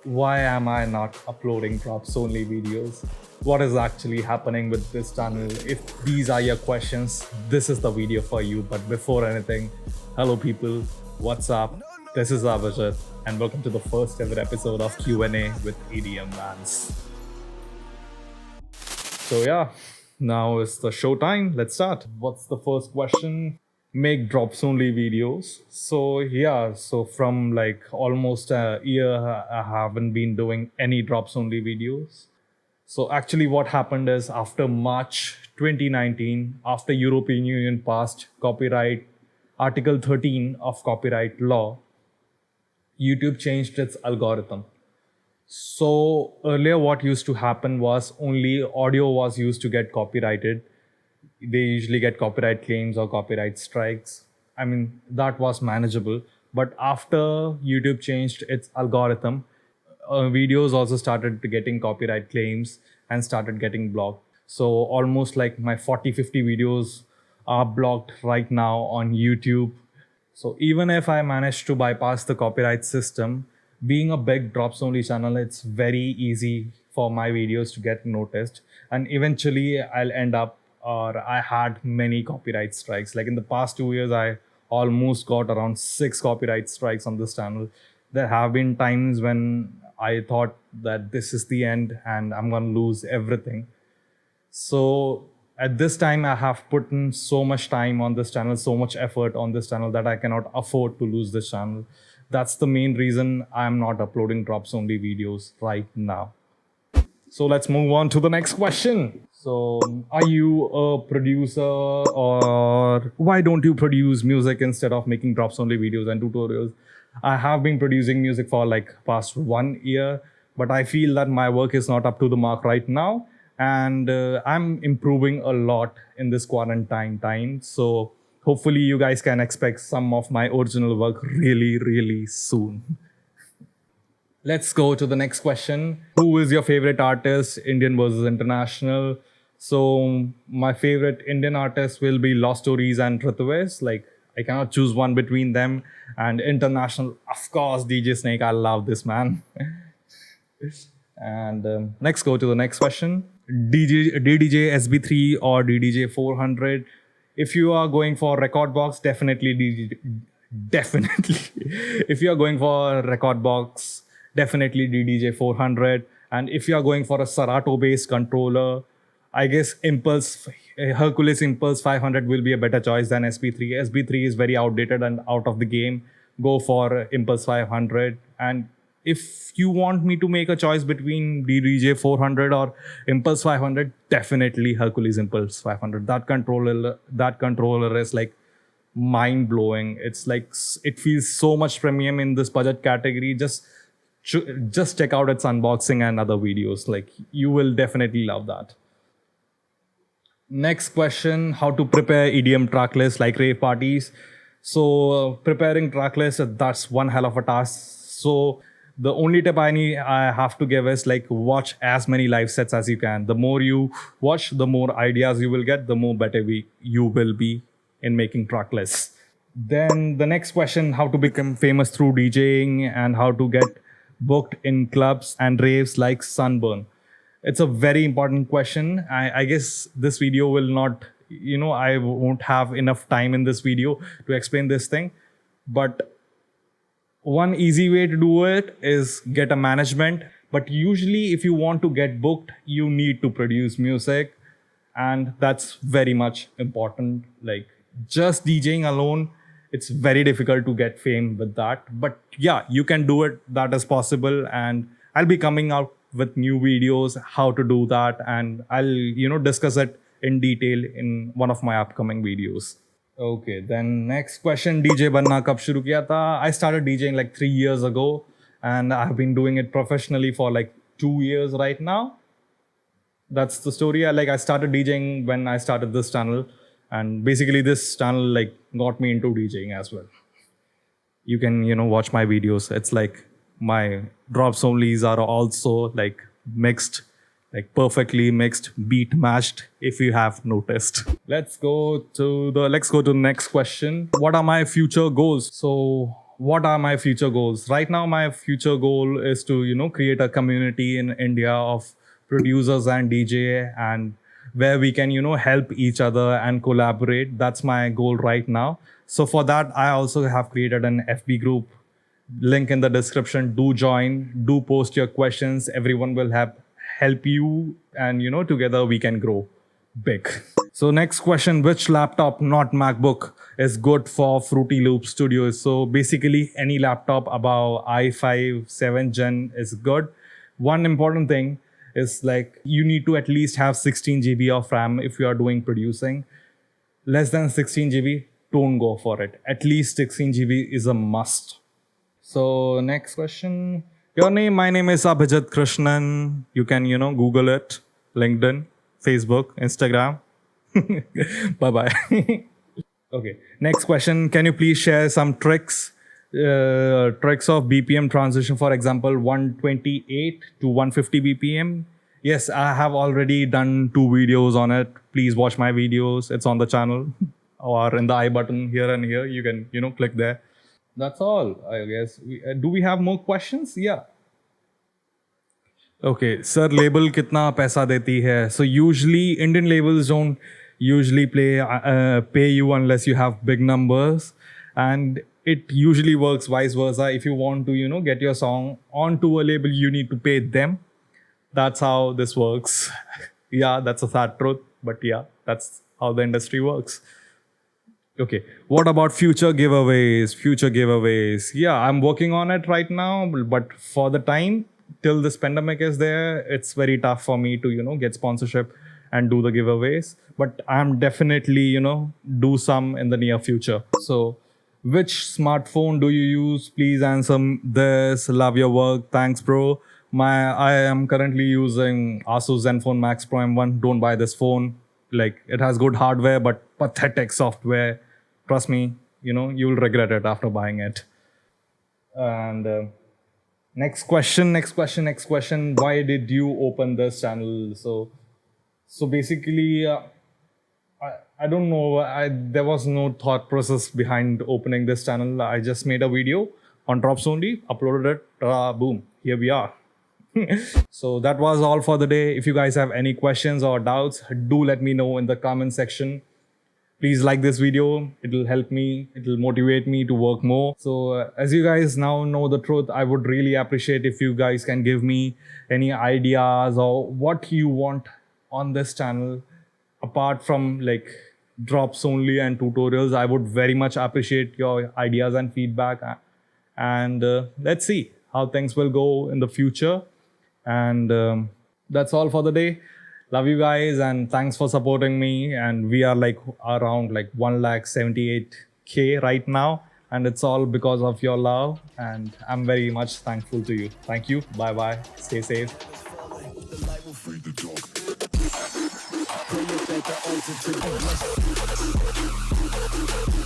Why am I not uploading drops only videos? What is actually happening with this channel? If these are your questions, this is the video for you. But before anything, hello people, what's up? This is Avijit and welcome to the first ever episode of Q&A with EDM Vans. So yeah, now is the show time. Let's start. What's the first question? Make drops only videos. So yeah, so from like almost a year, I haven't been doing any drops only videos. So actually, what happened is after March 2019, after European Union passed copyright Article 13 of copyright law, YouTube changed its algorithm. So earlier, what used to happen was only audio was used to get copyrighted. They usually get copyright claims or copyright strikes. I mean, that was manageable. But after YouTube changed its algorithm, videos also started getting copyright claims and started getting blocked. So almost like my 40-50 videos are blocked right now on YouTube. So even if I manage to bypass the copyright system, being a big drops only channel, it's very easy for my videos to get noticed. And eventually I'll end up, or I had many copyright strikes. Like in the past 2 years, I almost got around 6 copyright strikes on this channel. There have been times when I thought that this is the end and I'm going to lose everything. So at this time, I have put in so much time on this channel, so much effort on this channel that I cannot afford to lose this channel. That's the main reason I'm not uploading drops only videos right now. So let's move on to the next question. So are you a producer, or why don't you produce music instead of making drops only videos and tutorials? I have been producing music for like past 1 year, but I feel that my work is not up to the mark right now. And I'm improving a lot in this quarantine time. So hopefully you guys can expect some of my original work really, really soon. Let's go to the next question. Who is your favorite artist, Indian versus international? So my favorite Indian artist will be Lost Stories and Ritwes. Like I cannot choose one between them. And international, of course, DJ Snake. I love this man. And next, go to the next question. DDJ SB3 or DDJ 400? If you are going for record box, definitely DDJ. Definitely. If you are going for record box, definitely DDJ 400. And if you are going for a Serato based controller, I guess Hercules Impulse 500 will be a better choice than SB3. SB3 is very outdated and out of the game. Go for Impulse 500. And if you want me to make a choice between DDJ 400 or Impulse 500, definitely Hercules Impulse 500. That controller is like mind blowing. It's like it feels so much premium in this budget category. Just check out its unboxing and other videos. Like you will definitely love that. Next question: how to prepare EDM track list like rave parties? So preparing track list, that's one hell of a task. So the only tip I have to give is like watch as many live sets as you can. The more you watch, the more ideas you will get, the more better you will be in making track lists. Then the next question: how to become famous through DJing and how to get booked in clubs and raves like Sunburn. It's a very important question. I guess this video will not, I won't have enough time in this video to explain this thing. But one easy way to do it is get a management. But usually if you want to get booked, you need to produce music. And that's very much important. Like just DJing alone, it's very difficult to get fame with that. But yeah, you can do it. That is possible. And I'll be coming out with new videos, how to do that. And I'll, discuss it in detail in one of my upcoming videos. Okay, then next question, DJ banna kab shuru kiya tha? I started DJing like 3 years ago and I've been doing it professionally for like 2 years right now. That's the story. I started DJing when I started this channel, and basically this channel like got me into DJing as well. You can, watch my videos. It's like my drops onlys are also like mixed, like perfectly mixed, beat matched, if you have noticed. Let's go to the next question. What are my future goals? So what are my future goals? Right now, my future goal is to, create a community in India of producers and DJ, and where we can, help each other and collaborate. That's my goal right now. So for that, I also have created an FB group. Link in the description. Do join. Do post your questions. Everyone will help you, and together we can grow big. So next question, which laptop, not MacBook, is good for Fruity Loop Studios? So basically any laptop above i5 7th gen is good. One important thing is like you need to at least have 16 GB of RAM if you are doing producing. Less than 16 GB, don't go for it. At least 16 GB is a must. So next question. Your name, my name is Abhijit Krishnan. You can, Google it, LinkedIn, Facebook, Instagram. Bye-bye. Okay. Next question. Can you please share some tricks of BPM transition, for example, 128 to 150 BPM? Yes, I have already done 2 videos on it. Please watch my videos. It's on the channel or in the I button here and here. You can, click there. That's all, I guess. Do we have more questions? Yeah. Okay, sir, label kitna paisa deti hai? So usually Indian labels don't usually pay you unless you have big numbers, and it usually works vice versa. If you want to, get your song onto a label, you need to pay them. That's how this works. Yeah, that's a sad truth, but yeah, that's how the industry works. Okay, what about future giveaways? Future giveaways. Yeah, I'm working on it right now, but for the time till this pandemic is there, it's very tough for me to, get sponsorship and do the giveaways. But I'm definitely, do some in the near future. So, which smartphone do you use? Please answer this. Love your work. Thanks, bro. I am currently using Asus Zenfone Max Pro M1. Don't buy this phone. Like, it has good hardware, but pathetic software. Trust me, you'll regret it after buying it. And next question. Why did you open this channel? So basically, I don't know. There was no thought process behind opening this channel. I just made a video on Drops Only, uploaded it, boom, here we are. So that was all for the day. If you guys have any questions or doubts, do let me know in the comment section. Please like this video. It'll help me. It'll motivate me to work more. So as you guys now know the truth, I would really appreciate if you guys can give me any ideas or what you want on this channel. Apart from like drops only and tutorials, I would very much appreciate your ideas and feedback. And let's see how things will go in the future. And that's all for the day. Love you guys and thanks for supporting me. And we are like around like 178K right now. And it's all because of your love. And I'm very much thankful to you. Thank you. Bye-bye. Stay safe. Pray it that the altitude